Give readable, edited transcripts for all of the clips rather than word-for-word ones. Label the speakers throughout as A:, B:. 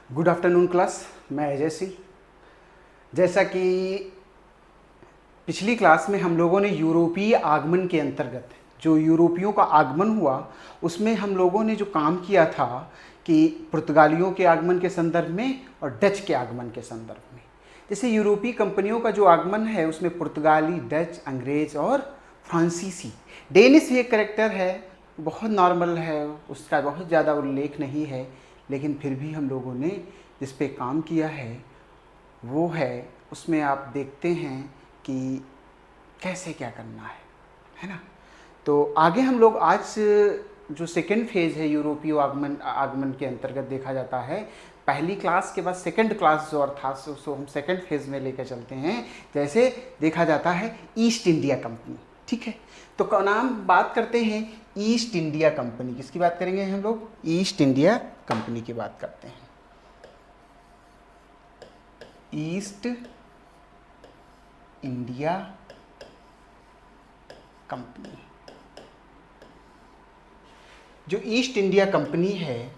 A: Good afternoon class. मैं अजय सिंह। जैसा कि पिछली क्लास में हम लोगों ने यूरोपीय आगमन के अंतर्गत जो यूरोपियों का आगमन हुआ उसमें हम लोगों ने जो काम किया था कि पुर्तगालियों के आगमन के संदर्भ में और डच के आगमन के संदर्भ में, जैसे यूरोपीय कंपनियों का जो आगमन है उसमें पुर्तगाली, डच, अंग्रेज और फ्रांसीसी, डेनिश भी एक करेक्टर है, बहुत नॉर्मल है, उसका बहुत ज़्यादा उल्लेख नहीं है, लेकिन फिर भी हम लोगों ने जिस पे काम किया है वो है, उसमें आप देखते हैं कि कैसे क्या करना है ना। तो आगे हम लोग आज जो सेकेंड फेज़ है यूरोपीय आगमन आगमन के अंतर्गत देखा जाता है, पहली क्लास के बाद सेकेंड क्लास जो अर्थात सो हम सेकेंड फेज़ में लेकर चलते हैं। जैसे देखा जाता है ईस्ट इंडिया कंपनी, ठीक है। तो नाम बात करते हैं ईस्ट इंडिया कंपनी। किसकी बात करेंगे हम लोग? ईस्ट इंडिया कंपनी की बात करते हैं। ईस्ट इंडिया कंपनी, जो ईस्ट इंडिया कंपनी है,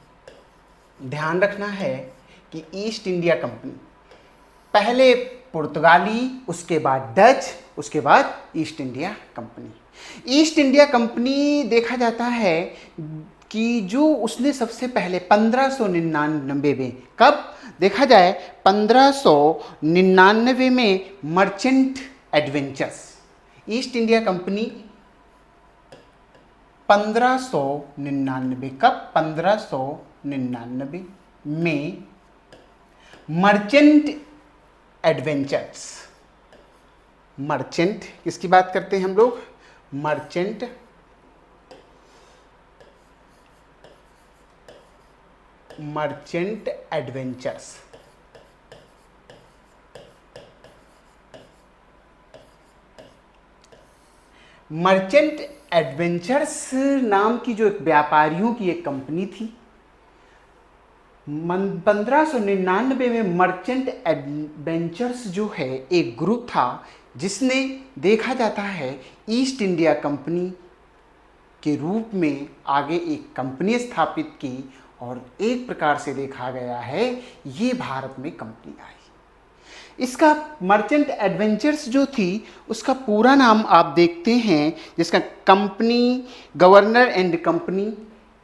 A: ध्यान रखना है कि ईस्ट इंडिया कंपनी पहले पुर्तगाली, उसके बाद डच, उसके बाद east India company. East India company देखा जाता है कि जो उसने सबसे पहले 1599 में, कब देखा जाए 1599 में merchant adventures, east India company 1599, कब 1599 में मर्चेंट एडवेंचर्स, मर्चेंट किसकी बात करते हैं हम लोग? Merchant adventures. मर्चेंट एडवेंचर्स नाम की जो एक व्यापारियों की एक कंपनी थी, 1599 में मर्चेंट एडवेंचर्स जो है एक ग्रुप था जिसने देखा जाता है ईस्ट इंडिया कंपनी के रूप में आगे एक कंपनी स्थापित की, और एक प्रकार से देखा गया है ये भारत में कंपनी आई। इसका मर्चेंट एडवेंचर्स जो थी उसका पूरा नाम आप देखते हैं, जिसका company governor and company,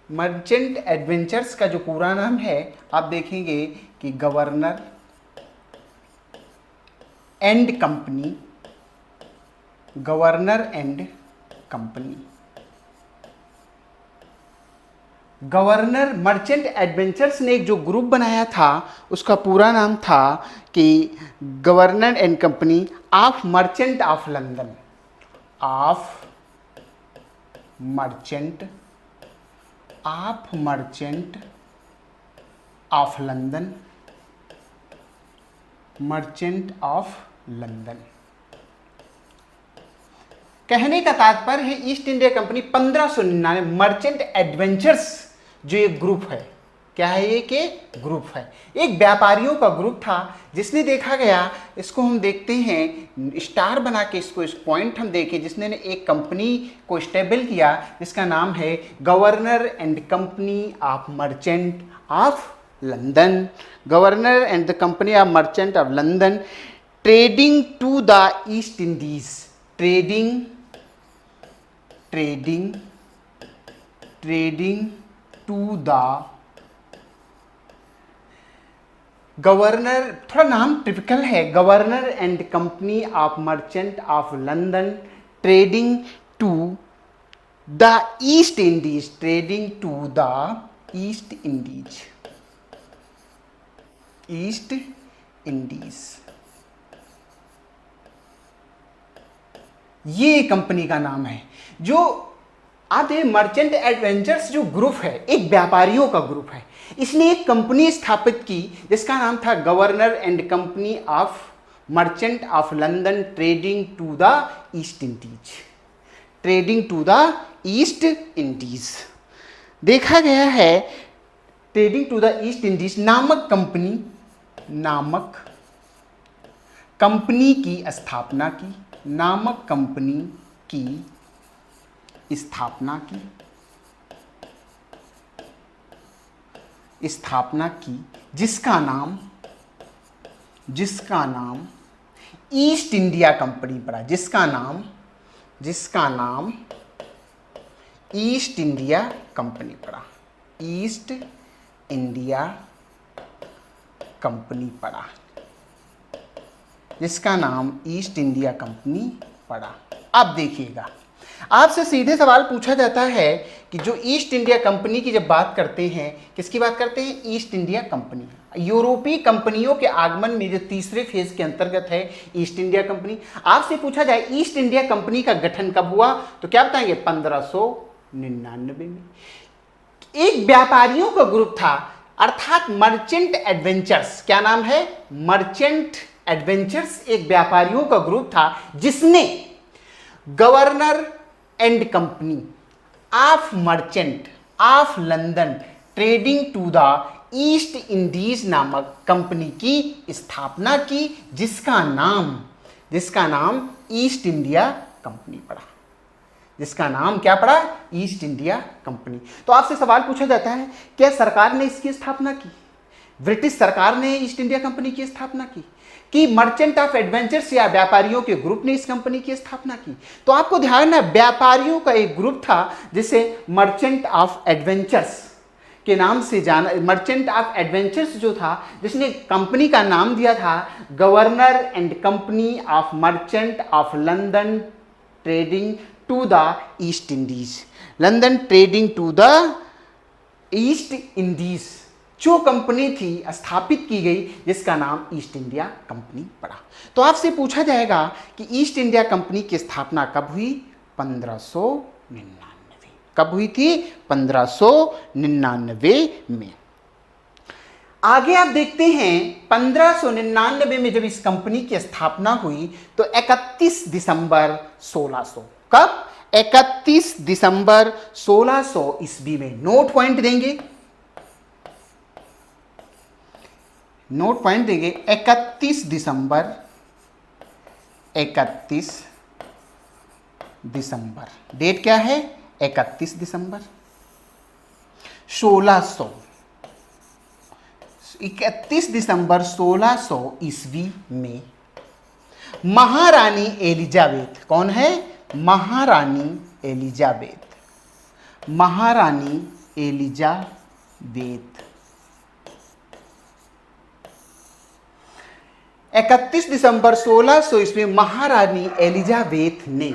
A: merchant adventures का जो पूरा नाम है आप देखेंगे कि governor and company, governor and company. Governor merchant adventures ने एक जो ग्रुप बनाया था उसका पूरा नाम था कि governor and company of merchant of London, of merchant of London, merchant of London. कहने का तात्पर्य है east India company 1599 merchant adventures जो एक ग्रुप है, क्या है ये? कि ग्रुप है, एक व्यापारियों का ग्रुप था जिसने देखा गया, इसको हम देखते हैं स्टार बना के, इसको इस पॉइंट हम देखें, जिसने एक कंपनी को स्टेबल किया जिसका नाम है governor and company of merchant of London, governor and the company of merchant of London, trading to the East Indies, trading to the governor, थोड़ा नाम टिपिकल है, governor and company of merchant of London, trading to the East Indies, trading to the East Indies, East Indies. ये company का नाम है। जो आधे merchant adventures जो ग्रुप है एक व्यापारियों का ग्रुप है, इसने एक कंपनी स्थापित की जिसका नाम था governor and company of merchant of London, trading to the East Indies, trading to the East Indies. देखा गया है trading to the East Indies नामक कंपनी की स्थापना की, नामक कंपनी की स्थापना की। स्थापना की, जिसका नाम ईस्ट इंडिया कंपनी पड़ा, जिसका नाम ईस्ट इंडिया कंपनी पड़ा, ईस्ट इंडिया कंपनी पड़ा, जिसका नाम ईस्ट इंडिया कंपनी पड़ा। अब देखिएगा, आपसे सीधे सवाल पूछा जाता है कि जो ईस्ट इंडिया कंपनी की जब बात करते हैं, किसकी बात करते हैं? East India company. यूरोपीय कंपनियों के आगमन में जो तीसरे फेज के अंतर्गत है ईस्ट इंडिया कंपनी। आपसे पूछा जाए ईस्ट इंडिया कंपनी का गठन कब हुआ, तो क्या बताएंगे? 1599 में। एक व्यापारियों का ग्रुप था, अर्थात मर्चेंट एडवेंचर्स। क्या नाम है? मर्चेंट एडवेंचर्स एक व्यापारियों का ग्रुप था, जिसने governor and company of merchant of London trading to the East Indies नामक कंपनी की स्थापना की, जिसका नाम ईस्ट इंडिया कंपनी पड़ा, जिसका नाम क्या पड़ा? East India company. तो आपसे सवाल पूछा जाता है, क्या सरकार ने इसकी स्थापना की? ब्रिटिश सरकार ने ईस्ट इंडिया कंपनी की स्थापना की कि मर्चेंट ऑफ एडवेंचर्स या व्यापारियों के ग्रुप ने इस कंपनी की स्थापना की? तो आपको ध्यान है, व्यापारियों का एक ग्रुप था जिसे मर्चेंट ऑफ एडवेंचर्स के नाम से जाना, मर्चेंट ऑफ एडवेंचर्स जो था, जिसने कंपनी का नाम दिया था governor and company of merchant of London trading to the East Indies, London trading to the East Indies, जो कंपनी थी स्थापित की गई, जिसका नाम ईस्ट इंडिया कंपनी पड़ा। तो आपसे पूछा जाएगा कि ईस्ट इंडिया कंपनी की स्थापना कब हुई? 1599। कब हुई थी? 1599 में। आगे आप देखते हैं 1599 में जब इस कंपनी की स्थापना हुई तो 31 दिसंबर 1600, कब? 31 दिसंबर 1600 ईस्वी में। नोट पॉइंट देंगे, 31 दिसंबर, डेट क्या है? 31 दिसंबर 1600, 31 दिसंबर 1600 ईस्वी में महारानी एलिजाबेथ, कौन है? महारानी एलिजाबेथ, महारानी एलिजाबेथ 31 दिसंबर 1600 ईस्वी महारानी एलिजाबेथ ने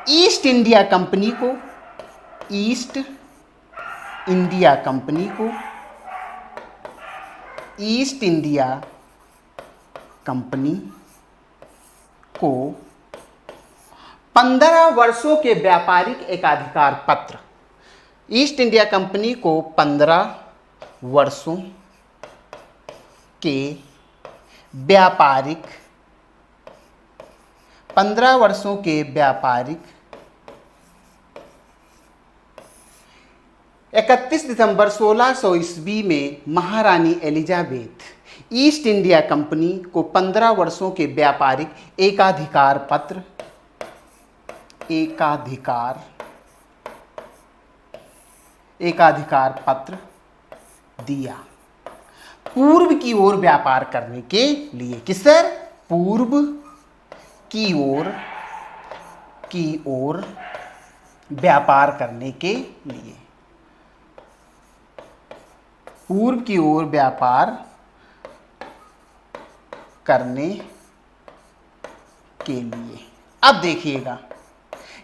A: ईस्ट इंडिया कंपनी को, ईस्ट इंडिया कंपनी को, ईस्ट इंडिया कंपनी को 15 वर्षों के व्यापारिक एकाधिकार पत्र, ईस्ट इंडिया कंपनी को 15 वर्षों के व्यापारिक 15 वर्षों के व्यापारिक 31 दिसंबर 1600 ईस्वी में महारानी एलिजाबेथ ईस्ट इंडिया कंपनी को 15 वर्षों के व्यापारिक एकाधिकार पत्र दिया, पूर्व की ओर व्यापार करने के लिए। किस सर? पूर्व की ओर व्यापार करने के लिए, पूर्व की ओर व्यापार करने के लिए। अब देखिएगा,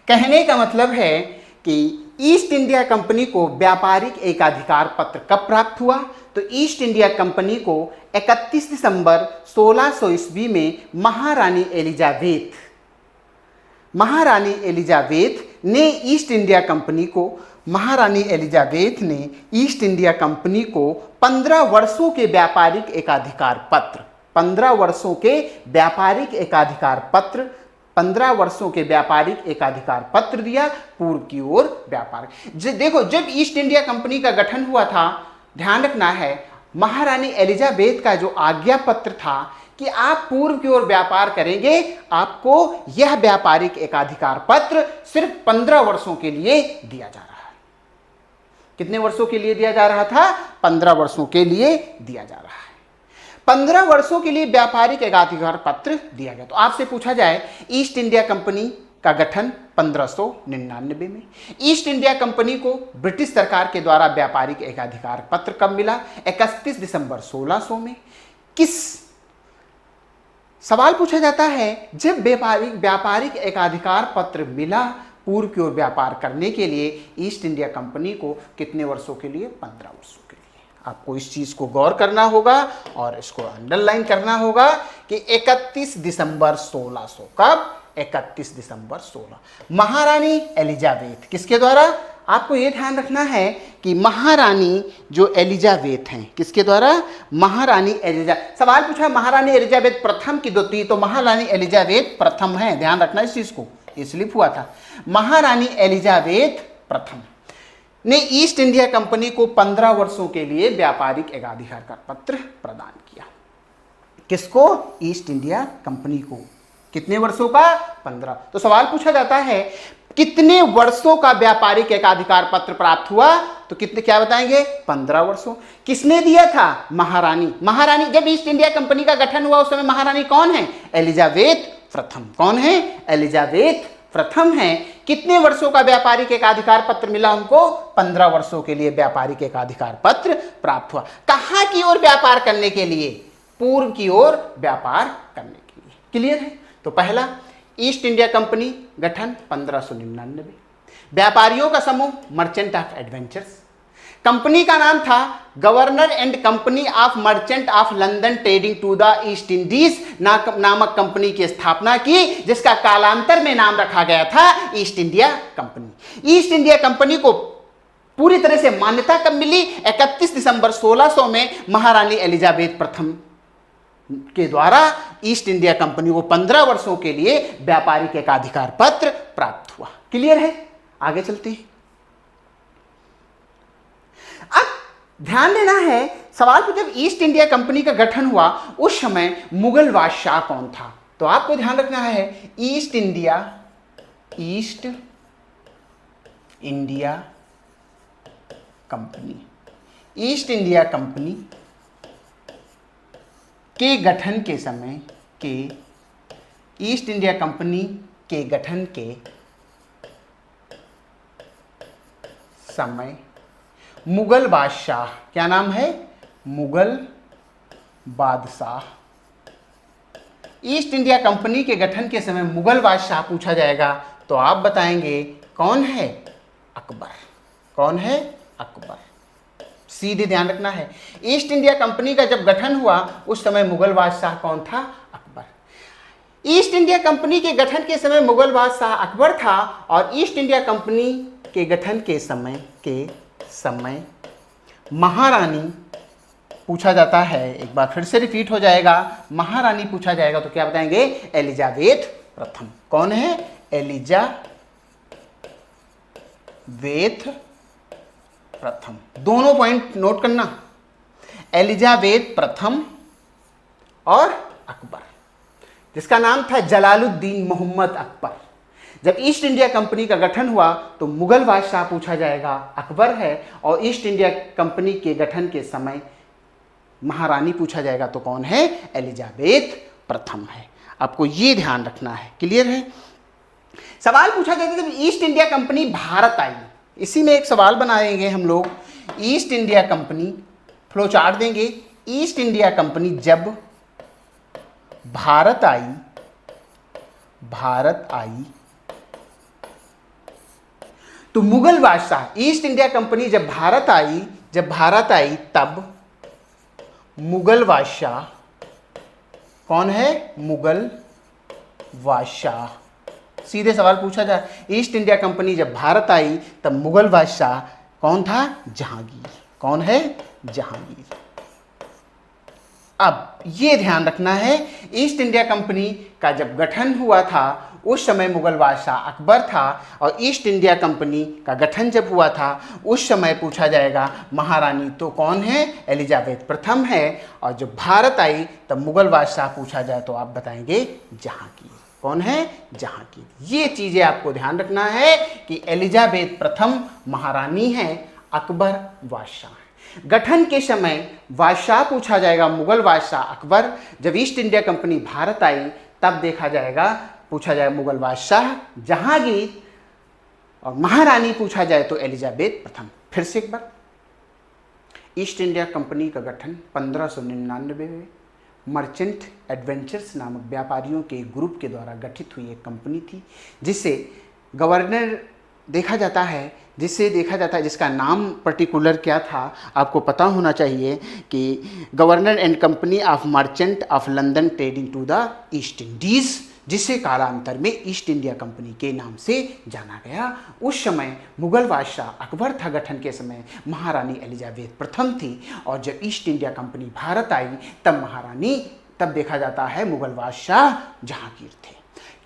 A: कहने का मतलब है कि ईस्ट इंडिया कंपनी को व्यापारिक एकाधिकार पत्र कब प्राप्त हुआ? तो ईस्ट इंडिया कंपनी को 31 दिसंबर 1600 ईस्वी में महारानी एलिजाबेथ ने ईस्ट इंडिया कंपनी को, महारानी एलिजाबेथ ने ईस्ट इंडिया कंपनी को 15 वर्षों के व्यापारिक एकाधिकार पत्र, 15 वर्षों के व्यापारिक एकाधिकार पत्र, 15 वर्षों के व्यापारिक एकाधिकार पत्र दिया, पूर्व की ओर व्यापार। देखो, जब ईस्ट इंडिया कंपनी का गठन हुआ था, ध्यान रखना है, महारानी एलिजाबेथ का जो आज्ञा पत्र था कि आप पूर्व की ओर व्यापार करेंगे, आपको यह व्यापारिक एकाधिकार पत्र सिर्फ 15 वर्षों के लिए दिया जा रहा है। कितने वर्षों के लिए दिया जा रहा था? 15 वर्षों के लिए दिया जा रहा है। 15 वर्षों के लिए व्यापारिक एकाधिकार पत्र दिया गया। तो आपसे पूछा जाए, ईस्ट इंडिया कंपनी का गठन 1599 में। ईस्ट इंडिया कंपनी को ब्रिटिश सरकार के द्वारा व्यापारिक एकाधिकार पत्र कब मिला? 31 दिसंबर 1600 में। किस सवाल पूछा जाता है, जब व्यापारिक एकाधिकार पत्र मिला पूर्व की ओर व्यापार करने के लिए ईस्ट इंडिया कंपनी को कितने वर्षों के लिए? 15 वर्षों के लिए। आपको इस चीज को गौर करना होगा और इसको अंडरलाइन करना होगा कि 31 दिसंबर 1600। कब? 31 दिसंबर 1600। महारानी एलिजाबेथ किसके द्वारा? आपको यह ध्यान रखना है कि महारानी जो एलिजाबेथ हैं, किसके द्वारा? महारानी एलिजाबेथ। सवाल पूछा महारानी एलिजाबेथ प्रथम की द्वितीय, तो महारानी एलिजाबेथ प्रथम है, ध्यान रखना इस चीज को, ये स्लिप हुआ था। महारानी एलिजाबेथ प्रथम ने ईस्ट इंडिया कंपनी को 15 वर्षों के लिए व्यापारिक एकाधिकार का पत्र प्रदान किया। किसको? ईस्ट इंडिया कंपनी को। कितने वर्षों का? 15। तो सवाल पूछा जाता है कितने वर्षों का व्यापारिक एकाधिकार पत्र प्राप्त हुआ? तो कितने, क्या बताएंगे? 15 वर्षों। किसने दिया था? महारानी। महारानी, जब ईस्ट इंडिया कंपनी का गठन हुआ उस समय महारानी कौन है? एलिजाबेथ प्रथम। कौन है? एलिजाबेथ प्रथम है। कितने वर्षों का व्यापारिक एकाधिकार पत्र मिला उनको? 15 वर्षों के लिए व्यापारिक एकाधिकार पत्र प्राप्त हुआ। कहां की ओर व्यापार करने के लिए? पूर्व की ओर व्यापार करने के लिए। क्लियर है? तो पहला, ईस्ट इंडिया कंपनी गठन 1599। व्यापारियों का समूह मर्चेंट ऑफ एडवेंचर्स। कंपनी का नाम था governor and company of merchant of London trading to the East Indies नामक कंपनी की स्थापना की, जिसका कालांतर में नाम रखा गया था east India company. East India company को पूरी तरह से मान्यता कब मिली? 31 दिसंबर 1600 में महारानी एलिजाबेथ प्रथम के द्वारा ईस्ट इंडिया कंपनी को 15 वर्षों के लिए व्यापारिक एकाधिकार पत्र प्राप्त हुआ। क्लियर है? आगे चलते हैं। अब ध्यान देना है, सवाल पर जब ईस्ट इंडिया कंपनी का गठन हुआ उस समय मुगल बादशाह कौन था? तो आपको ध्यान रखना है, east India company east India company के गठन के समय ईस्ट इंडिया कंपनी के गठन के समय मुगल बादशाह, क्या नाम है? मुगल बादशाह। ईस्ट इंडिया कंपनी के गठन के समय मुगल बादशाह पूछा जाएगा तो आप बताएंगे कौन है? अकबर। कौन है? अकबर। सीधे ध्यान रखना है, ईस्ट इंडिया कंपनी का जब गठन हुआ उस समय मुगल बादशाह कौन था? अकबर। ईस्ट इंडिया कंपनी के गठन के समय मुगल बादशाह अकबर था और ईस्ट इंडिया कंपनी के गठन के समय महारानी पूछा जाता है। एक बार फिर से रिपीट हो जाएगा, महारानी पूछा जाएगा तो क्या बताएंगे? एलिजाबेथ प्रथम। कौन है? एलिजाबेथ प्रथम। दोनों पॉइंट नोट करना, एलिजाबेथ प्रथम और अकबर, जिसका नाम था जलालुद्दीन मोहम्मद अकबर। जब ईस्ट इंडिया कंपनी का गठन हुआ तो मुगल बादशाह पूछा जाएगा, अकबर है, और ईस्ट इंडिया कंपनी के गठन के समय महारानी पूछा जाएगा तो कौन है? एलिजाबेथ प्रथम है। आपको ये ध्यान रखना है। क्लियर है? सवाल पूछा जाता है जब ईस्ट इंडिया कंपनी भारत आई, इसी में एक सवाल बनाएंगे हम लोग, east India company, flow chart देंगे, ईस्ट इंडिया कंपनी जब भारत आई तो मुगल बादशाह, ईस्ट इंडिया कंपनी जब भारत आई तब मुगल बादशाह, कौन है? मुगल बादशाह। सीधे सवाल पूछा जाए, ईस्ट इंडिया कंपनी जब भारत आई तब मुगल बादशाह कौन था? जहांगीर। कौन है? जहांगीर। अब ये ध्यान रखना है, ईस्ट इंडिया कंपनी का जब गठन हुआ था उस समय मुगल बादशाह अकबर था और ईस्ट इंडिया कंपनी का गठन जब हुआ था उस समय पूछा जाएगा महारानी तो कौन है? एलिजाबेथ प्रथम है, और जब भारत आई तब मुगल बादशाह पूछा जाए तो आप बताएंगे जहांगीर। कौन है? जहांगीर। ये चीजें आपको ध्यान रखना है कि एलिजाबेथ प्रथम महारानी है, अकबर बादशाह। गठन के समय बादशाह पूछा जाएगा मुगल बादशाह अकबर। जब ईस्ट इंडिया कंपनी भारत आई तब देखा जाएगा, पूछा जाएगा मुगल बादशाह जहांगीर, और महारानी पूछा जाए तो एलिजाबेथ प्रथम। फिर से एक बार, ईस्ट इंडिया कंपनी का गठन 1599 में मर्चेंट एडवेंचर्स नामक व्यापारियों के ग्रुप के द्वारा गठित हुई एक कंपनी थी, जिसे गवर्नर देखा जाता है, जिसका नाम पर्टिकुलर क्या था आपको पता होना चाहिए कि governor and company of merchant of London trading to the East Indies, जिसे कालांतर में ईस्ट इंडिया कंपनी के नाम से जाना गया। उस समय मुगल बादशाह अकबर था गठन के समय, महारानी एलिजाबेथ प्रथम थी, और जब ईस्ट इंडिया कंपनी भारत आई तब देखा जाता है मुगल बादशाह जहांगीर थे।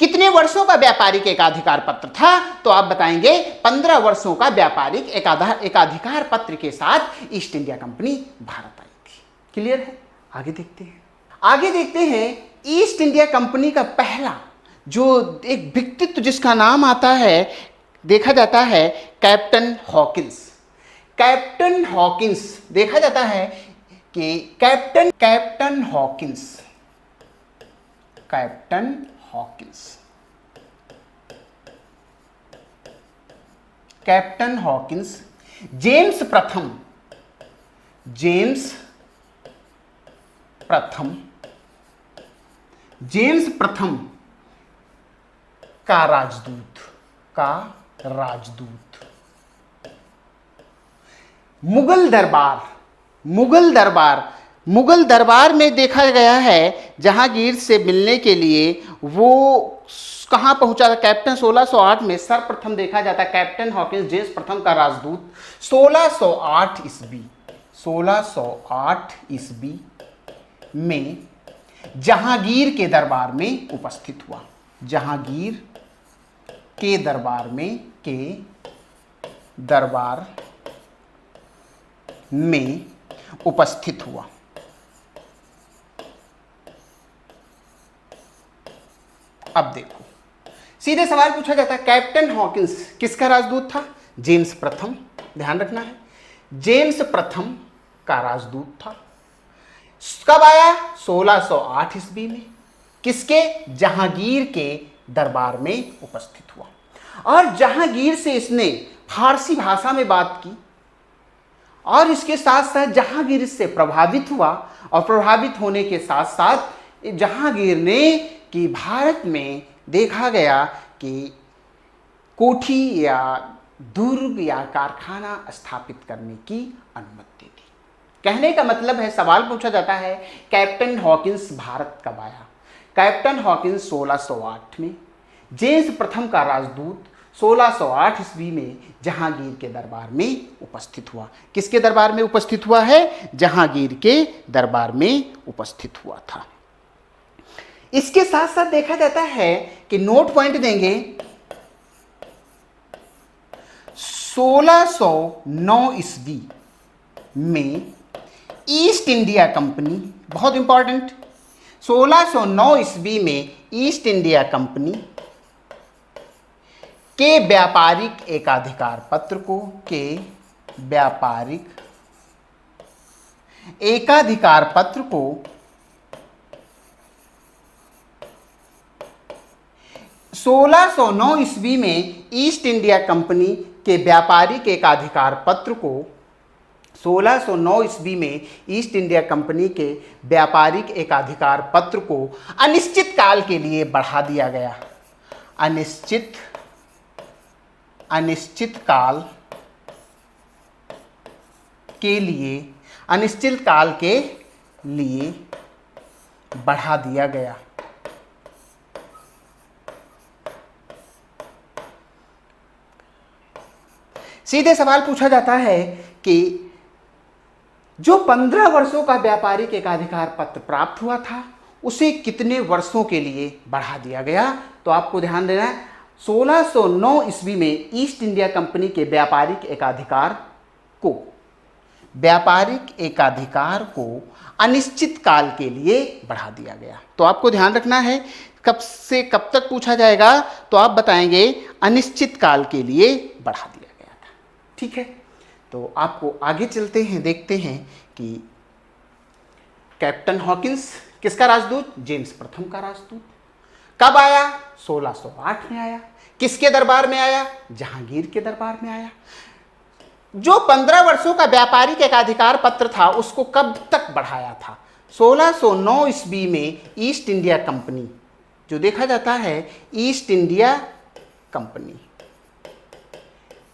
A: कितने वर्षों का व्यापारिक एकाधिकार पत्र था? तो आप बताएंगे 15 वर्षों का व्यापारिक एकाधिकार पत्र के साथ ईस्ट इंडिया कंपनी भारत आई थी। क्लियर है? आगे देखते हैं ईस्ट इंडिया कंपनी का पहला जो एक व्यक्तित्व जिसका नाम आता है, देखा जाता है कैप्टन हॉकिंस। कैप्टन हॉकिंस देखा जाता है कि कैप्टन हॉकिंस जेम्स प्रथम का राजदूत। मुगल दरबार में देखा गया है जहांगीर से मिलने के लिए वो कहाँ पहुंचा था? कैप्टन 1608 में सर्वप्रथम देखा जाता है कैप्टन हॉकिंस जेम्स प्रथम का राजदूत 1608 ईस्वी में जहांगीर के दरबार में उपस्थित हुआ। अब देखो, सीधे सवाल पूछा जाता है कैप्टन हॉकिंस किसका राजदूत था? जेम्स प्रथम। ध्यान रखना है, जेम्स प्रथम का राजदूत था। कब आया? 1608 ईस्वी में। किसके? जहांगीर के दरबार में उपस्थित हुआ, और जहांगीर से इसने फारसी भाषा में बात की, और इसके साथ साथ जहांगीर इससे प्रभावित हुआ, और प्रभावित होने के साथ साथ जहांगीर ने कि भारत में देखा गया कि कोठी या दुर्ग या कारखाना स्थापित करने की अनुमति दी। कहने का मतलब है, सवाल पूछा जाता है कैप्टन हॉकिंस भारत कब आया? कैप्टन हॉकिंस 1608 में, जेम्स प्रथम का राजदूत 1608 ईस्वी में जहांगीर के दरबार में उपस्थित हुआ। किसके दरबार में उपस्थित हुआ है? जहांगीर के दरबार में उपस्थित हुआ था। इसके साथ साथ देखा जाता है कि नोट पॉइंट देंगे 1609 ईस्वी में ईस्ट इंडिया कंपनी, बहुत इंपॉर्टेंट, 1609 ईस्वी में ईस्ट इंडिया कंपनी के व्यापारिक एकाधिकार पत्र को 1609 ईस्वी में ईस्ट इंडिया कंपनी के व्यापारिक एकाधिकार पत्र को 1609 ईस्वी में ईस्ट इंडिया कंपनी के व्यापारिक एकाधिकार पत्र को अनिश्चित काल के लिए बढ़ा दिया गया। अनिश्चित काल के लिए बढ़ा दिया गया। सीधे सवाल पूछा जाता है कि जो 15 वर्षों का व्यापारिक एकाधिकार पत्र प्राप्त हुआ था उसे कितने वर्षों के लिए बढ़ा दिया गया? तो आपको ध्यान देना है, 1609 ईस्वी में ईस्ट इंडिया कंपनी के व्यापारिक एकाधिकार को अनिश्चित काल के लिए बढ़ा दिया गया। तो आपको ध्यान रखना है कब से कब तक पूछा जाएगा, तो आप बताएंगे अनिश्चित काल के लिए बढ़ा दिया गया था। ठीक है, तो आपको आगे चलते हैं, देखते हैं कि कैप्टन हॉकिंस किसका राजदूत? जेम्स प्रथम का राजदूत। कब आया? 1608 में आया। किसके दरबार में आया? जहांगीर के दरबार में आया। जो 15 वर्षों का व्यापारिक एकाधिकार पत्र था उसको कब तक बढ़ाया था? 1609 ईस्वी में ईस्ट इंडिया कंपनी, जो देखा जाता है east India company,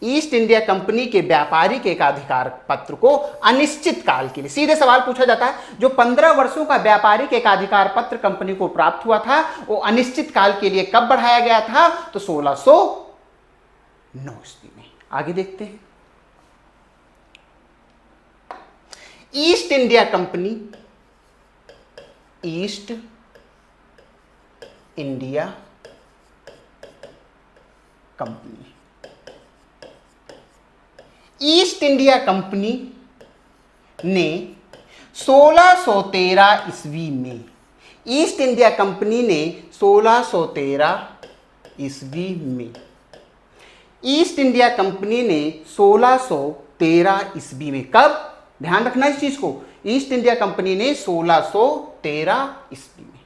A: east India company के व्यापारिक एकाधिकार पत्र को अनिश्चित काल के लिए, सीधे सवाल पूछा जाता है, जो 15 वर्षों का व्यापारिक एकाधिकार पत्र कंपनी को प्राप्त हुआ था वो अनिश्चित काल के लिए कब बढ़ाया गया था? तो 1609 ईस्वी में। आगे देखते हैं। East India company, east India company, east India company ने 1613 ईस्वी में, ईस्ट इंडिया कंपनी ने 1613 ईस्वी में, ईस्ट इंडिया कंपनी ने 1613 ईस्वी में, कब? ध्यान रखना इस चीज को, ईस्ट इंडिया कंपनी ने 1613 ईस्वी में,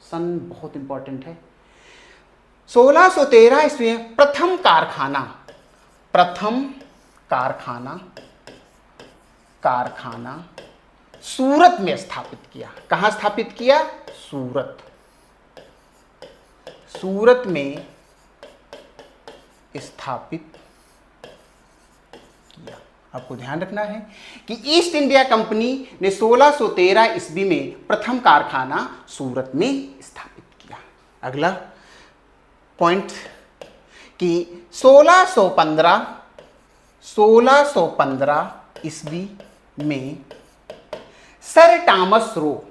A: सन बहुत इंपॉर्टेंट है। 1613 ईस्वी में प्रथम कारखाना सूरत में स्थापित किया। कहां स्थापित किया? सूरत में स्थापित किया। आपको ध्यान रखना है कि ईस्ट इंडिया कंपनी ने 1613 ईस्वी में प्रथम कारखाना सूरत में स्थापित किया। अगला पॉइंट कि 1615 ईस्वी में सर टॉमस रो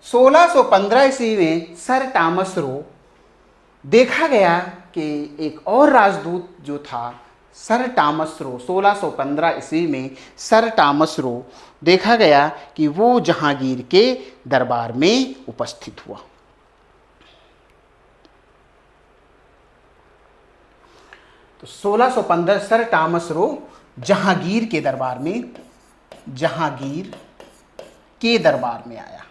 A: 1615 ईस्वी में सर टॉमस रो, देखा गया कि एक और राजदूत जो था सर टॉमस रो, 1615 ईस्वी में सर टॉमस रो देखा गया कि वो जहांगीर के दरबार में उपस्थित हुआ। तो 1615 सर टॉमस रो जहांगीर के दरबार में आया।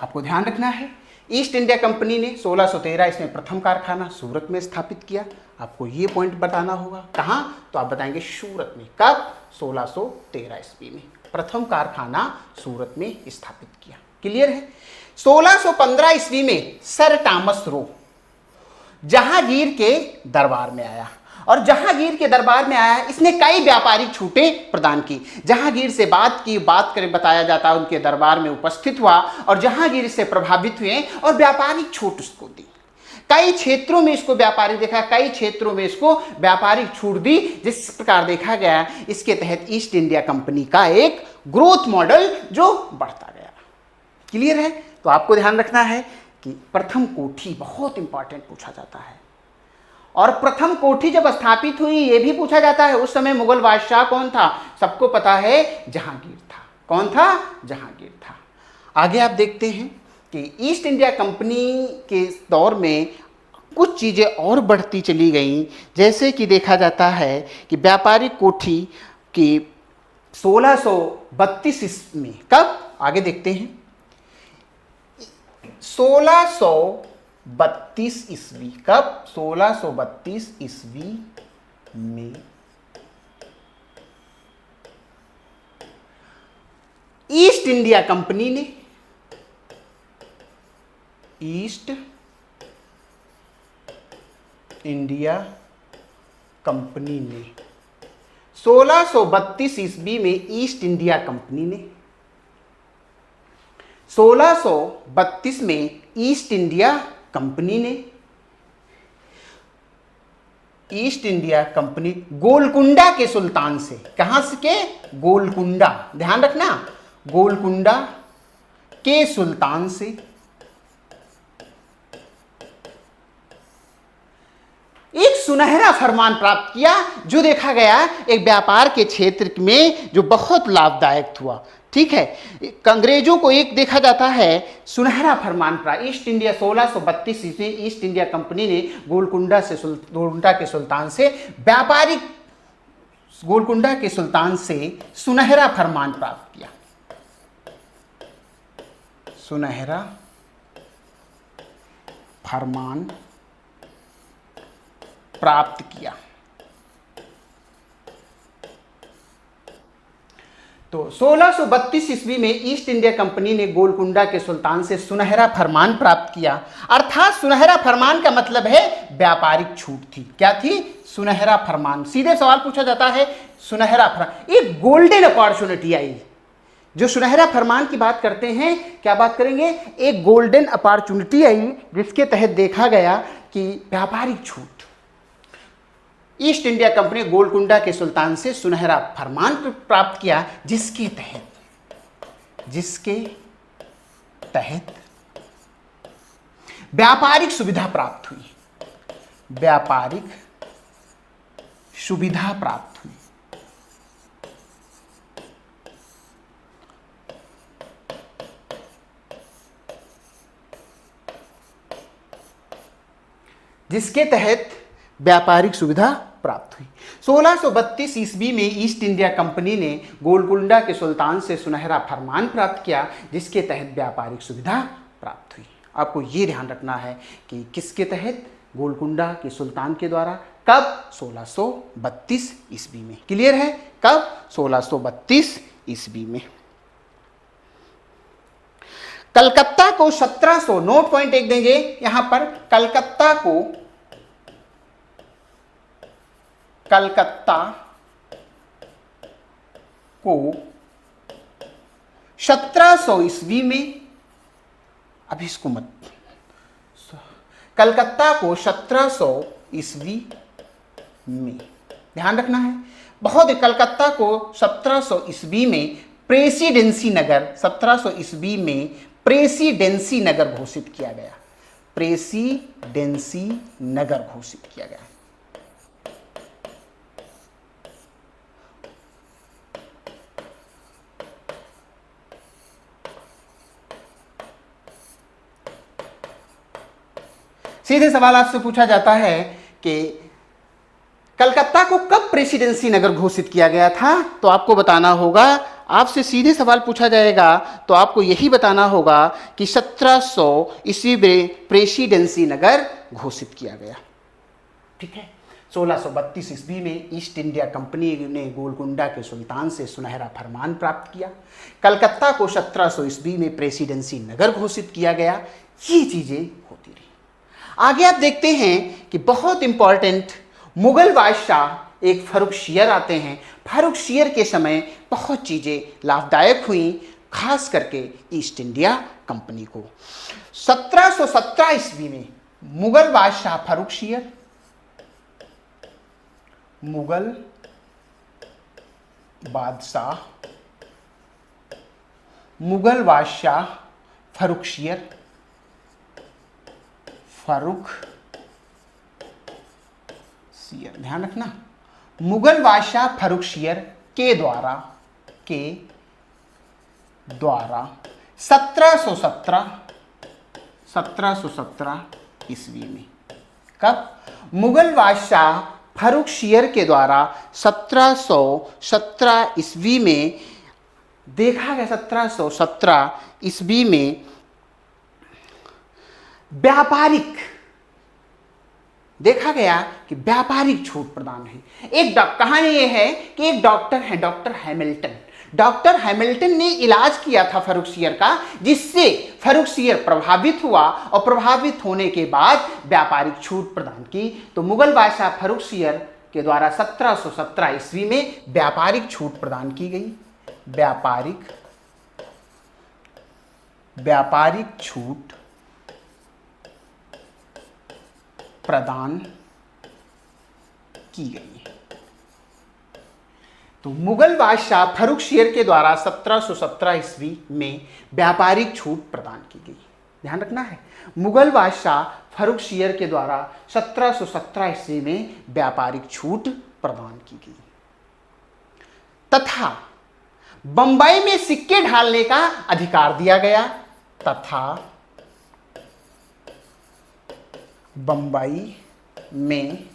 A: आपको ध्यान रखना है, ईस्ट इंडिया कंपनी ने 1613 इसमें प्रथम कारखाना सूरत में स्थापित किया। आपको ये पॉइंट बताना होगा। कहां? तो आप बताएंगे सूरत में। कब? 1613 ईस्वी में प्रथम कारखाना सूरत में स्थापित किया। क्लियर है? 1615 ईस्वी में सर टॉमस रो जहांगीर के दरबार में आया, और जहांगीर के दरबार में आया इसने कई व्यापारिक छूटें प्रदान की। जहांगीर से बात करें, बताया जाता है उनके दरबार में उपस्थित हुआ और जहांगीर से प्रभावित हुए और व्यापारिक छूट उसको दी। कई क्षेत्रों में इसको व्यापारिक देखा, कई क्षेत्रों में इसको व्यापारिक छूट दी। जिस प्रकार देखा गया इसके तहत ईस्ट इंडिया कंपनी का एक ग्रोथ मॉडल जो बढ़ता गया। क्लियर है? तो आपको ध्यान रखना है कि प्रथम कोठी बहुत इंपॉर्टेंट पूछा जाता है, और प्रथम कोठी जब स्थापित हुई यह भी पूछा जाता है उस समय मुगल बादशाह कौन था? सबको पता है, जहांगीर था। कौन था? जहांगीर था। आगे आप देखते हैं कि ईस्ट इंडिया कंपनी के दौर में कुछ चीज़ें और बढ़ती चली गईं, जैसे कि देखा जाता है कि व्यापारिक कोठी की 1632 ईस्वी में, कब? आगे देखते हैं, 1632 ईस्वी। कब? 1632 ईस्वी में ईस्ट इंडिया कंपनी ने, ईस्ट इंडिया कंपनी ने 1632 ईस्वी में ईस्ट इंडिया कंपनी ने 1632 में ईस्ट इंडिया कंपनी ने ईस्ट इंडिया कंपनी गोलकुंडा के सुल्तान से, कहां से के? गोलकुंडा, ध्यान रखना, गोलकुंडा के सुल्तान से एक सुनहरा फरमान प्राप्त किया जो देखा गया एक व्यापार के क्षेत्र में जो बहुत लाभदायक हुआ। ठीक है, अंग्रेजों को एक देखा जाता है सुनहरा फरमान प्राप्त। ईस्ट इंडिया 1632 ईस्वी ईस्ट इंडिया कंपनी ने गोलकुंडा के सुल्तान से व्यापारिक गोलकुंडा के सुल्तान से सुनहरा फरमान प्राप्त किया। सुनहरा फरमान प्राप्त किया। तो 1632 ईस्वी में ईस्ट इंडिया कंपनी ने गोलकुंडा के सुल्तान से सुनहरा फरमान प्राप्त किया। अर्थात सुनहरा फरमान का मतलब है व्यापारिक छूट थी। क्या थी? सुनहरा फरमान। सीधे सवाल पूछा जाता है, सुनहरा फरमान, एक गोल्डन अपॉर्चुनिटी आई। जो सुनहरा फरमान की बात करते हैं, क्या बात करेंगे? एक गोल्डन अपॉर्चुनिटी आई जिसके तहत देखा गया कि व्यापारिक छूट। ईस्ट इंडिया कंपनी गोलकुंडा के सुल्तान से सुनहरा फरमान प्राप्त किया जिसके तहत व्यापारिक सुविधा प्राप्त हुई। व्यापारिक सुविधा प्राप्त हुई। जिसके तहत व्यापारिक सुविधा प्राप्त हुई। 1632 ईस्वी में ईस्ट इंडिया कंपनी ने गोलकुंडा के सुल्तान से सुनहरा फरमान प्राप्त किया जिसके तहत व्यापारिक सुविधा प्राप्त हुई। आपको ये ध्यान रखना है कि किसके तहत? गोलकुंडा के सुल्तान के द्वारा। कब? 1632 ईस्वी में। क्लियर है? कब? 1632 ईस्वी में। कलकत्ता को 1700, नोट पॉइंट एक देंगे यहां पर, कलकत्ता को 1700 ईस्वी में, अभी इसको मत, कलकत्ता को 1700 ईस्वी में ध्यान रखना है बहुत। कलकत्ता को 1700 ईस्वी में प्रेसिडेंसी नगर, 1700 ईस्वी में प्रेसिडेंसी नगर घोषित किया गया। प्रेसिडेंसी नगर घोषित किया गया। सीधे सवाल आपसे पूछा जाता है कि कलकत्ता को कब प्रेसिडेंसी नगर घोषित किया गया था, तो आपको बताना होगा। आपसे सीधे सवाल पूछा जाएगा तो आपको यही बताना होगा कि 1700 ईस्वी में प्रेसिडेंसी नगर घोषित किया गया। ठीक है। 1632 ईस्वी में ईस्ट इंडिया कंपनी ने गोलकुंडा के सुल्तान से सुनहरा फरमान प्राप्त किया। कलकत्ता को 1700 ईस्वी में प्रेसिडेंसी नगर घोषित किया गया। ये चीजें होती रही। आगे आप देखते हैं कि बहुत इंपॉर्टेंट मुगल बादशाह एक फर्रुखशियर आते हैं। फर्रुखशियर के समय बहुत चीज़ें लाभदायक हुई, खास करके ईस्ट इंडिया कंपनी को। 1717 ईस्वी में मुगल बादशाह फर्रुखशियर, मुगल बादशाह फर्रुखशियर, ध्यान रखना, मुगल बादशाह फर्रुखशियर के द्वारा 1717 ईस्वी में। कब? मुगल बादशाह फर्रुखशियर के द्वारा 1717 ईस्वी में देखा गया। 1717 ईस्वी में व्यापारिक देखा गया कि व्यापारिक छूट प्रदान हुई। कहानी यह है कि एक डॉक्टर है, डॉक्टर हैमिल्टन। डॉक्टर हैमिल्टन ने इलाज किया था फर्रुखशियर का, जिससे फर्रुखशियर प्रभावित हुआ और प्रभावित होने के बाद व्यापारिक छूट प्रदान की। तो मुगल बादशाह फर्रुखशियर के द्वारा 1717 ईस्वी में व्यापारिक छूट प्रदान की गई। व्यापारिक छूट प्रदान की गई। तो मुगल बादशाह फर्रुखशियर के द्वारा 1717 ईस्वी में व्यापारिक छूट प्रदान की गई। ध्यान रखना है। मुगल बादशाह फर्रुखसियर के द्वारा 1717 ईस्वी में व्यापारिक छूट प्रदान की गई तथा बंबई में सिक्के ढालने का अधिकार दिया गया तथा बंबई में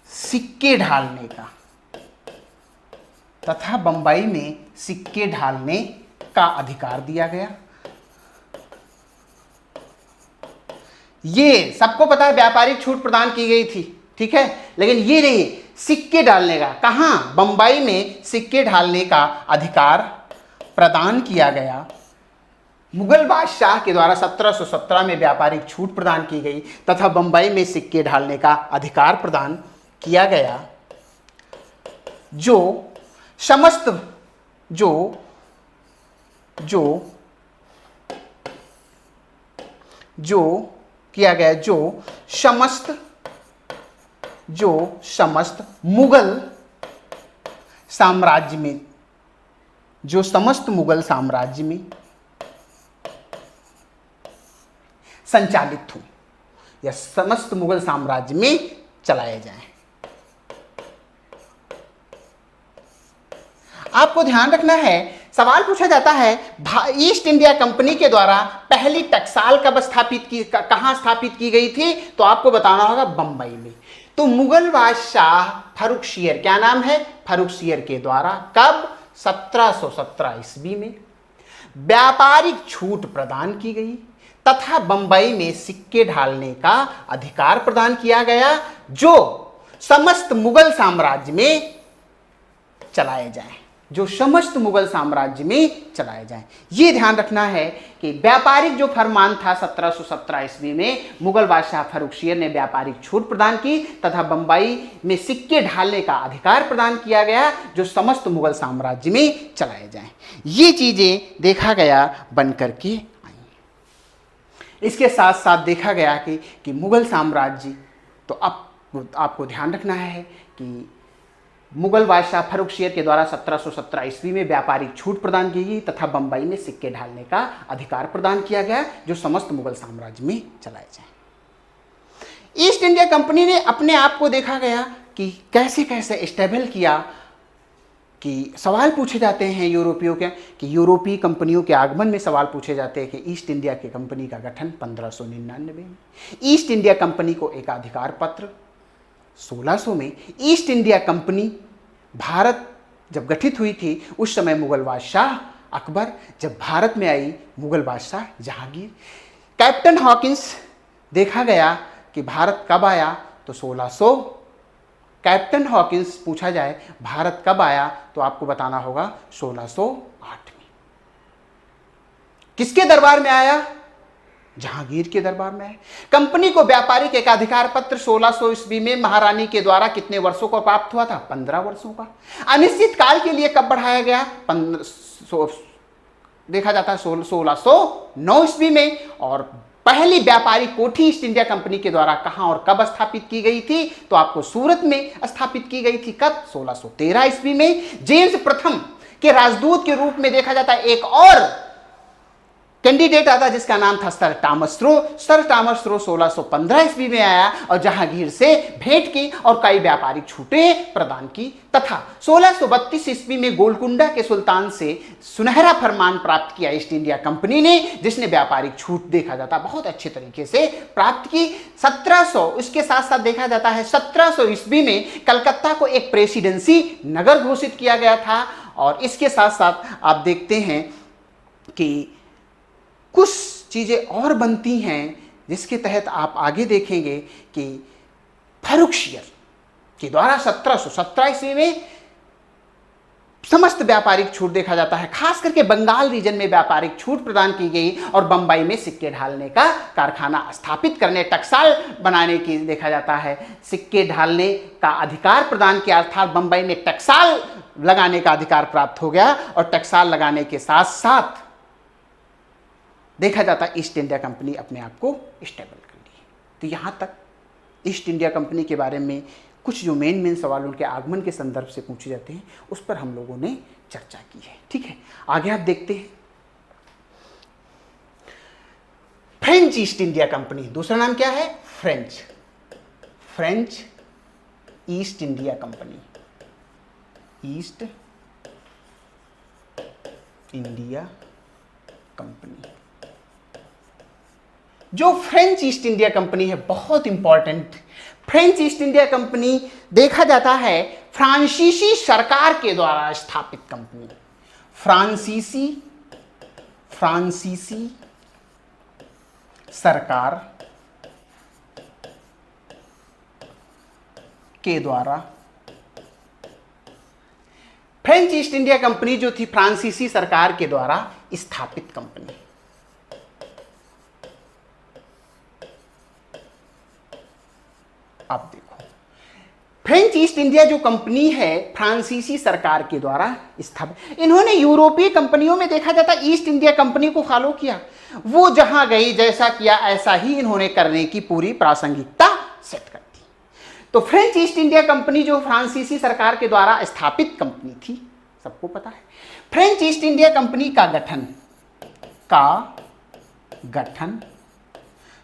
A: सिक्के ढालने का अधिकार दिया गया। ये सबको पता है व्यापारिक छूट प्रदान की गई थी, ठीक है, लेकिन ये नहीं, सिक्के डालने का, कहां, बंबई में सिक्के ढालने का अधिकार प्रदान किया गया। मुगल बादशाह के द्वारा 1717 में व्यापारिक छूट प्रदान की गई तथा बंबई में सिक्के ढालने का अधिकार प्रदान किया गया, जो समस्त समस्त मुगल साम्राज्य में संचालित हो या समस्त मुगल साम्राज्य में चलाए जाएं। आपको ध्यान रखना है, सवाल पूछा जाता है ईस्ट इंडिया कंपनी के द्वारा पहली टकसाल कहां स्थापित की गई थी, तो आपको बताना होगा बंबई में। तो मुगल बादशाह फर्रुखसियर, क्या नाम है, फर्रुखसियर के द्वारा कब, 1717 ईस्वी में व्यापारिक छूट प्रदान की गई तथा बंबई में सिक्के ढालने का अधिकार प्रदान किया गया, जो समस्त मुगल साम्राज्य में चलाए जाएं, ये ध्यान रखना है कि व्यापारिक जो फरमान था 1717 ईस्वी में मुगल बादशाह फर्रुखसियर ने व्यापारिक छूट प्रदान की तथा बंबई में सिक्के ढालने का अधिकार प्रदान किया गया, जो समस्त मुगल साम्राज्य में चलाए जाएं। ये चीजें देखा गया बन करके आई। इसके साथ साथ देखा गया कि मुगल साम्राज्य, तो अब आपको ध्यान रखना है कि मुगल बादशाह फर्रुखसियर के द्वारा 1717 ईस्वी में व्यापारिक छूट प्रदान की गई तथा बंबई में सिक्के ढालने का अधिकार प्रदान किया गया, जो समस्त मुगल साम्राज्य में चलाए जाएं। ईस्ट इंडिया कंपनी ने अपने आप को देखा गया कि कैसे कैसे स्टेबल किया, कि सवाल पूछे जाते हैं यूरोपीय कंपनियों के आगमन में सवाल पूछे जाते हैं कि ईस्ट इंडिया की कंपनी का गठन 1599 में, ईस्ट इंडिया कंपनी को एकाधिकार पत्र 1600 में, ईस्ट इंडिया कंपनी भारत जब गठित हुई थी उस समय मुगल बादशाह अकबर, जब भारत में आई मुगल बादशाह जहांगीर। कैप्टन हॉकिंस, देखा गया कि भारत कब आया, तो 1600। कैप्टन हॉकिंस पूछा जाए भारत कब आया, तो आपको बताना होगा 1608 में। किसके दरबार में आया, जहांगीर के दरबार में है। कंपनी को व्यापारिक एकाधिकार पत्र 1600 ईस्वी में महारानी के द्वारा कितने वर्षों को प्राप्त हुआ था, 15 वर्षों का। अनिश्चित काल के लिए कब बढ़ाया गया, देखा जाता है 1609 ईस्वी में। और पहली व्यापारिक कोठी ईस्ट इंडिया कंपनी के द्वारा कहां और कब स्थापित की गई थी, तो आपको सूरत में स्थापित की गई थी, कब, 1613 ईस्वी में। जेम्स प्रथम के राजदूत के रूप में देखा जाता है एक और कैंडिडेट आता जिसका नाम था sir Thomas Roe. Sir Thomas Roe 1615 ईस्वी में आया और जहांगीर से भेंट की और कई व्यापारिक छूटें प्रदान की तथा 1632 ईस्वी में गोलकुंडा के सुल्तान से सुनहरा फरमान प्राप्त किया ईस्ट इंडिया कंपनी ने, जिसने व्यापारिक छूट देखा जाता बहुत अच्छे तरीके से प्राप्त की। 1700, इसके साथ साथ देखा जाता है 1700 ईस्वी में कलकत्ता को एक प्रेसिडेंसी नगर घोषित किया गया था। और इसके साथ साथ आप देखते हैं कि कुछ चीज़ें और बनती हैं जिसके तहत आप आगे देखेंगे कि फर्रुखसियर के द्वारा 1717 ईस्वी में समस्त व्यापारिक छूट देखा जाता है, खास करके बंगाल रीजन में व्यापारिक छूट प्रदान की गई और बंबई में सिक्के ढालने का कारखाना स्थापित करने, टकसाल बनाने की देखा जाता है, सिक्के ढालने का अधिकार प्रदान किया, अर्थात बंबई में टकसाल लगाने का अधिकार प्राप्त हो गया। और टकसाल लगाने के साथ साथ देखा जाता है ईस्ट इंडिया कंपनी अपने आप को स्टेबल कर ली। तो यहाँ तक ईस्ट इंडिया कंपनी के बारे में कुछ जो मेन सवाल उनके आगमन के संदर्भ से पूछे जाते हैं उस पर हम लोगों ने चर्चा की है। ठीक है, आगे आप देखते हैं ईस्ट इंडिया कंपनी, दूसरा नाम क्या है? French east India company, east India company. जो फ्रेंच ईस्ट इंडिया कंपनी है, बहुत important, French east India company देखा जाता है फ्रांसीसी सरकार के द्वारा स्थापित कंपनी। फ्रांसीसी सरकार के द्वारा फ्रेंच ईस्ट इंडिया कंपनी जो थी फ्रांसीसी सरकार के द्वारा स्थापित कंपनी। अब देखो, फ्रेंच ईस्ट इंडिया जो कंपनी है फ्रांसीसी सरकार के द्वारा स्थापित। इन्होंने यूरोपीय कंपनियों में देखा जाता ईस्ट इंडिया कंपनी को फॉलो किया, वो जहां गई जैसा किया ऐसा ही इन्होंने करने की पूरी प्रासंगिकता सेट कर दी। तो फ्रेंच ईस्ट इंडिया कंपनी जो फ्रांसीसी सरकार के द्वारा स्थापित कंपनी थी, सबको पता है। फ्रेंच ईस्ट इंडिया कंपनी का गठन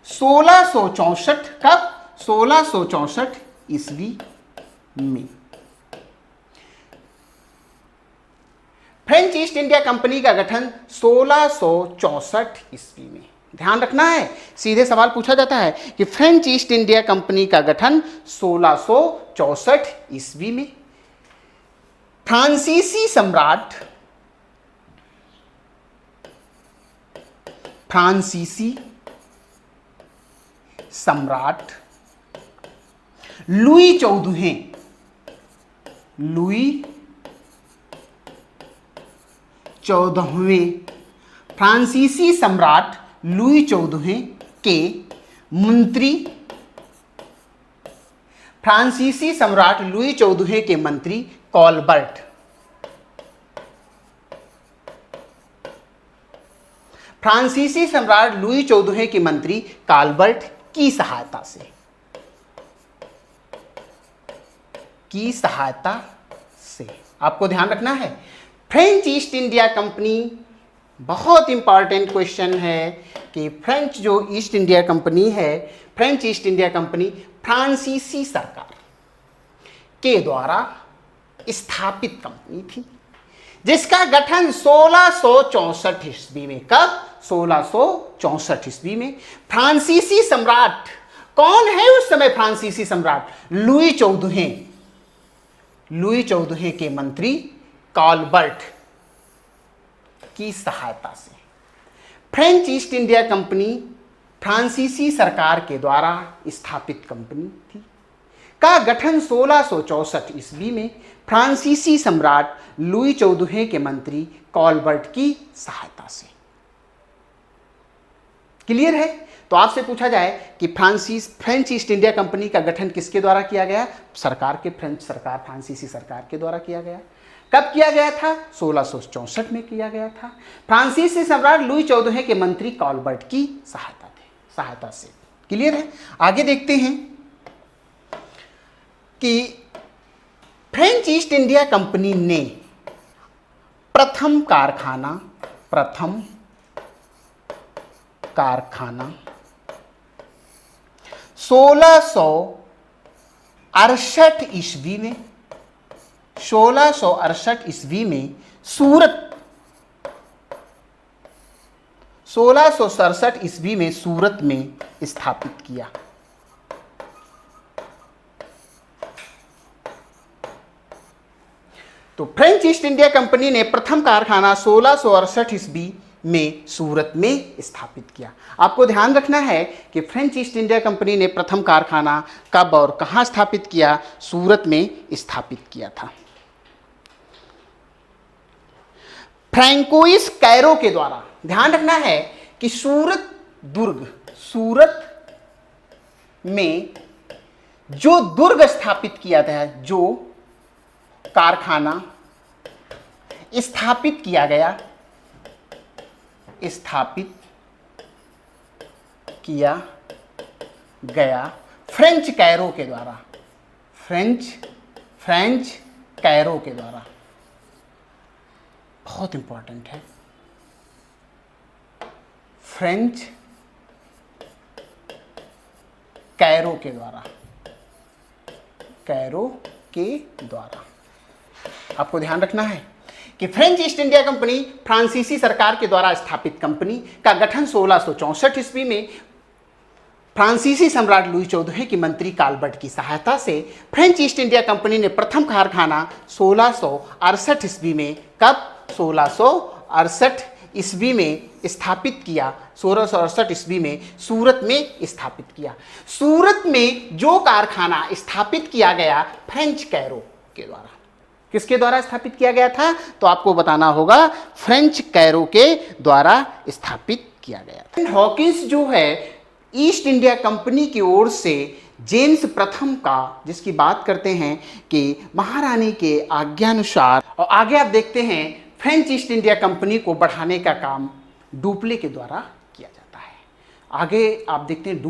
A: 1664 कब? 1664 ईस्वी में। फ्रेंच ईस्ट इंडिया कंपनी का गठन 1664 ईस्वी में। ध्यान रखना है, सीधे सवाल पूछा जाता है कि फ्रेंच ईस्ट इंडिया कंपनी का गठन 1664 ईस्वी में। फ्रांसीसी सम्राट लुई 14वें फ्रांसीसी सम्राट लुई 14वें के मंत्री, फ्रांसीसी सम्राट लुई 14वें के मंत्री कॉलबर्ट, फ्रांसीसी सम्राट लुई 14वें के मंत्री कॉलबर्ट की सहायता से आपको ध्यान रखना है। फ्रेंच ईस्ट इंडिया कंपनी, बहुत इंपॉर्टेंट क्वेश्चन है कि फ्रेंच जो ईस्ट इंडिया कंपनी है, फ्रेंच ईस्ट इंडिया कंपनी फ्रांसीसी सरकार के द्वारा स्थापित कंपनी थी, जिसका गठन 1664 ईस्वी में। कब? 1664 ईस्वी में। फ्रांसीसी सम्राट कौन है उस समय? फ्रांसीसी सम्राट लुई 14वें के मंत्री कॉलबर्ट की सहायता से फ्रेंच ईस्ट इंडिया कंपनी फ्रांसीसी सरकार के द्वारा स्थापित कंपनी थी, का गठन 1664 ईस्वी में फ्रांसीसी सम्राट लुई 14वें के मंत्री कॉलबर्ट की सहायता से। क्लियर है? तो आपसे पूछा जाए कि फ्रेंच ईस्ट इंडिया कंपनी का गठन किसके द्वारा किया गया? फ्रांसीसी सरकार के द्वारा किया गया। कब किया गया था? 1664 में किया गया था, फ्रांसीसी सम्राट लुई 14वें के मंत्री कॉलबर्ट की सहायता से। क्लियर है? आगे देखते हैं कि फ्रेंच ईस्ट इंडिया कंपनी ने प्रथम कारखाना 1668 ईस्वी में, 1668 ईस्वी में सूरत में स्थापित किया। तो फ्रेंच ईस्ट इंडिया कंपनी ने प्रथम कारखाना 1668 ईस्वी में सूरत में स्थापित किया। आपको ध्यान रखना है कि फ्रेंच ईस्ट इंडिया कंपनी ने प्रथम कारखाना कब और कहां स्थापित किया? सूरत में स्थापित किया था। फ्रैंकोइस कैरो के द्वारा, ध्यान रखना है कि सूरत में जो दुर्ग स्थापित किया था, जो कारखाना स्थापित किया गया फ्रेंच कैरो के द्वारा, फ्रेंच कैरो के द्वारा, बहुत इंपॉर्टेंट है, फ्रेंच कैरो के द्वारा, कैरो के द्वारा। आपको ध्यान रखना है कि फ्रेंच ईस्ट इंडिया कंपनी फ्रांसीसी सरकार के द्वारा स्थापित कंपनी का गठन 1664 ईस्वी में फ्रांसीसी सम्राट लुई चौदह की मंत्री काल्बर्ट की सहायता से फ्रेंच ईस्ट इंडिया कंपनी ने प्रथम कारखाना 1668 ईस्वी में, कब? 1668 ईस्वी में स्थापित किया। 1668 ईस्वी में सूरत में स्थापित किया। सूरत में जो कारखाना स्थापित किया गया फ्रेंच कैरो के द्वारा। किसके द्वारा स्थापित किया गया था? तो आपको बताना होगा, फ्रेंच कैरो के द्वारा स्थापित किया गया था। हॉकिंस जो है ईस्ट इंडिया कंपनी की ओर से जेम्स प्रथम का, जिसकी बात करते हैं कि महारानी के आज्ञानुसार, और आगे आप देखते हैं फ्रेंच ईस्ट इंडिया कंपनी को बढ़ाने का काम डुप्ले के द्वारा किया जाता है। आगे आप देखते हैं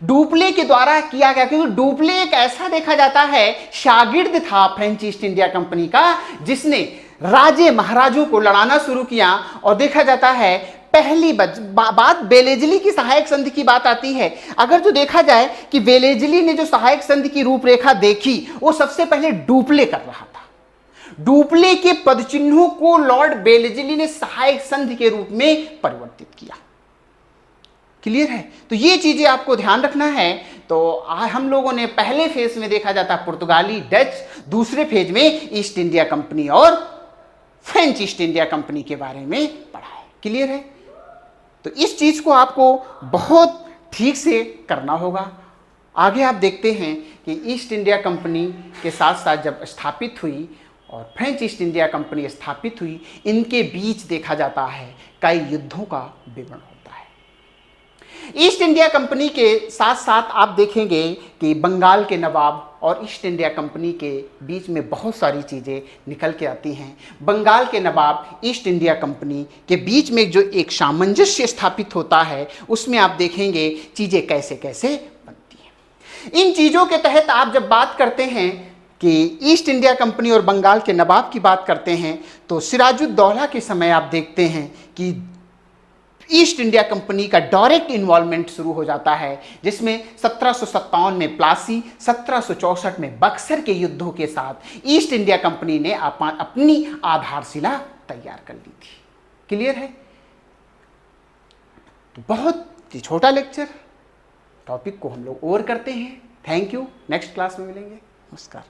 A: डुप्ले के द्वारा किया गया, क्योंकि डुप्ले एक ऐसा देखा जाता है शागिर्द था फ्रेंच ईस्ट इंडिया कंपनी का, जिसने राजे महाराजों को लड़ाना शुरू किया। और देखा जाता है पहली बात बेलेजली की सहायक संधि की बात आती है। अगर जो देखा जाए कि बेलेजली ने जो सहायक संधि की रूपरेखा देखी, वो सबसे पहले डुप्ले कर रहा था। डुप्ले के पदचिन्हों को लॉर्ड बेलेजली ने सहायक संधि के रूप में परिवर्तित किया। क्लियर है? तो ये चीजें आपको ध्यान रखना है। तो हम लोगों ने पहले फेज में देखा जाता पुर्तगाली, डच, दूसरे फेज में ईस्ट इंडिया कंपनी और फ्रेंच ईस्ट इंडिया कंपनी के बारे में पढ़ा है। क्लियर है? तो इस चीज को आपको बहुत ठीक से करना होगा। आगे आप देखते हैं कि ईस्ट इंडिया कंपनी के साथ साथ जब स्थापित हुई और फ्रेंच ईस्ट इंडिया कंपनी स्थापित हुई, इनके बीच देखा जाता है कई युद्धों का विवरण होता है। ईस्ट इंडिया कंपनी के साथ साथ आप देखेंगे कि बंगाल के नवाब और ईस्ट इंडिया कंपनी के बीच में बहुत सारी चीज़ें निकल के आती हैं। बंगाल के नवाब ईस्ट इंडिया कंपनी के बीच में जो एक सामंजस्य स्थापित होता है, उसमें आप देखेंगे चीज़ें कैसे कैसे बनती हैं। इन चीज़ों के तहत आप जब बात करते हैं कि ईस्ट इंडिया कंपनी और बंगाल के नवाब की बात करते हैं, तो सिराजुद्दौला के समय आप देखते हैं कि ईस्ट इंडिया कंपनी का डायरेक्ट इन्वॉल्वमेंट शुरू हो जाता है, जिसमें 1757 में प्लासी, 1764 में बक्सर के युद्धों के साथ ईस्ट इंडिया कंपनी ने अपनी आधारशिला तैयार कर ली थी। क्लियर है? तो बहुत छोटा लेक्चर, टॉपिक को हम लोग और करते हैं। Thank you. नेक्स्ट क्लास में मिलेंगे। नमस्कार।